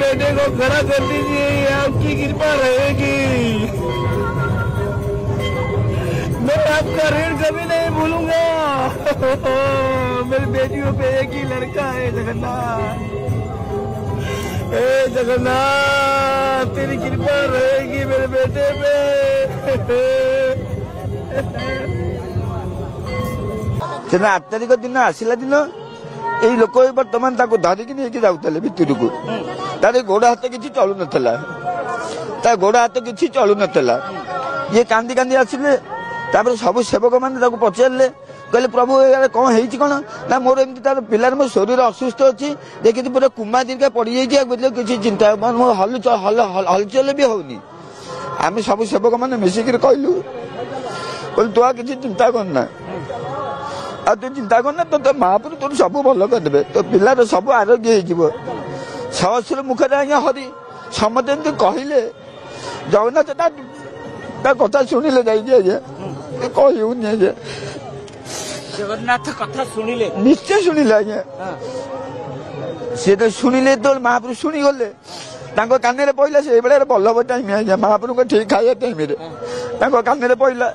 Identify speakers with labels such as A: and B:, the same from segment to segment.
A: बेटे को खड़ा कर दीजिए, आपकी कृपा रहेगी। मैं आपका ऋण कभी नहीं भूलूंगा। मेरी बेटियों पे एक ही लड़का है जगन्नाथ। जगन्नाथ तेरी कृपा रहेगी मेरे बेटे पे।
B: 8 तारिख दिन आसला दिन यही लोक बर्तमान धरिकी नहीं जाऊे भितर को तार गोड़ हाथ किसी चलु नाला गोड़ हाथ किसी चलु नाला ये कांदी कांदी आसिले सब सेवक मैंने पचारे कहले प्रभु यार कौन है कौन ना मोर एमती तार पिलार मो शरीर असुस्थ अच्छी देखी पूरा कुमा दीर्घा पड़ जाए किसी चिंता हलचल भी होनी आम सब सेवक मैंने मिसिक कहलु कहलु तू किसी चिंता करना आ तू चिंता करना तो महापुर तोर सब भल करदे तो पिलार सब आरोग्य हो सहस्र मुखर आज्ञा हरि समस्त कहले जगन्नाथ कथा शुणिले जाइए कहूनी आज्ञा
C: जगन्नाथ कथा शुणिले
B: निश्चय शुणिले आज्ञा सी तो शुणिले तो महापुर शुणी गले कान पड़ा से बल्लभ टाइम आज्ञा महापुर को ठीक खाया टाइम कान पड़ा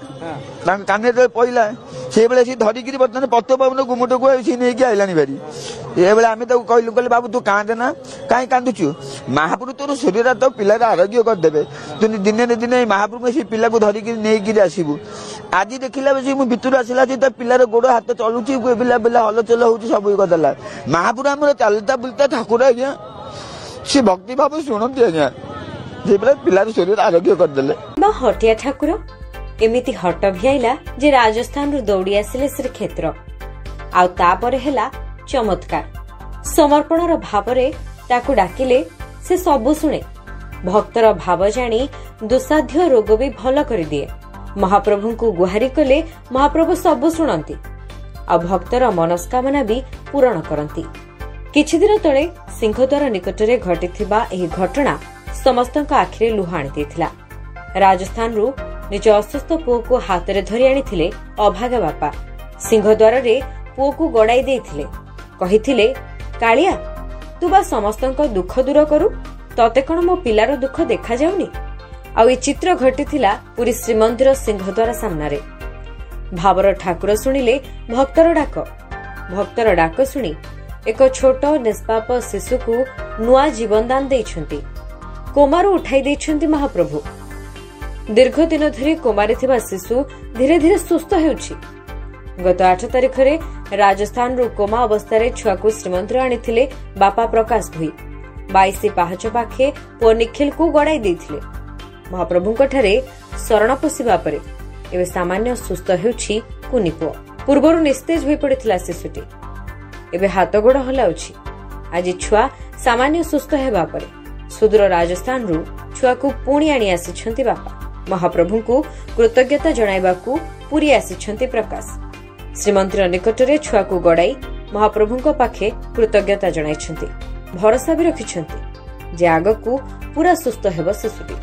B: कान पड़ा से बेले सी धरिकी बर्तमान पत पवन गुमुट को नहीं आईलानी भारी ये आम कहलु कहले बाबू तू कांदे ना कहीं कांदुचु महापुर तोर शरीर तो पिलार आरोग्य करदे तु दिने दिने महापुर में पिला को धरिकी नहीं आसबू आज देखला बेसी मुझे भितर आसला तो पिलार गोड़ हाथ चलुची पिला पिला हलचल हो सब करदेला महापुर आम चलता बुलता ठाकुर आज्ञा सी भक्ति भाव शुणती आज्ञा से पिलार शरीर आरोग्य करदे
D: हटिया ठाकुर एमिति हट भिआइला जे राजस्थान रु दौड़ी आसिले श्रीक्षेत्र आउ तापरे हेला चमत्कार समर्पणर भावरे ताकु डाकिले से सबु शुणे भक्तर भाव जानी दुसाध्य रोग भी भल कर दिए महाप्रभु को गुहारी कले महाप्रभु सबु शुणती आ भक्तर मनस्कामना भी पूरण करती किछि दिन तळे सिंहद्वार निकटरे घटिथिबा एही घटना समस्तक आखिरे लुह आनी देथिला राजस्थान रु निज असुस्थ पुओ को हाथ में धरी आनी अभागा बापा सिंहद्वार रे पुओ को गड़ाई देथिले कहिथिले कालिया तू बा समस्त दुख दूर करू तते कण मो पिलार दुख देखा जाउनी आउ चित्र घटिथिला पुरी श्रीमंदिर सिंहद्वार सामने भावर ठाकुर शुणिले भक्तर डाक शुणी एक छोट निष्पाप शिशु को नुआ जीवनदान देइछंती कोमारू उठाई देइछंती महाप्रभु दीर्घ दिन धरी कोमारे थिबा शिशु धीरे धीरे सुस्थ हेउछि गत 8 तारिख रे राजस्थान रु कोमा अवस्था रे छुआ को श्रीमंदिर आनिथिले बापा प्रकाश भई 22 पाहच पाखे पो निखिल को गड़ाई देथिले महाप्रभुଙ୍କ ठारे शरण पसिबा परे एबे सामान्य सुस्थ हेउछि कुनी पो पूर्वरु निस्तेज होई पड़िथिला शिशुटी एबे हाथ गोड़ हलाउछि आज छुआ सामान्य सुस्थ हेबा परे सुदूर राजस्थान रु छुआ को पुणी आनी आसिछंती बापा महाप्रभु को कृतज्ञता जणाइबाकू पूरी आसिछंती प्रकाश श्रीमंदिर निकटरे छुआ को गड़ाई महाप्रभु पाखे कृतज्ञता जणाइछंती भरोसा भी रखिछंती जे आगकू पूरा सुस्थ हेब शिशुटी।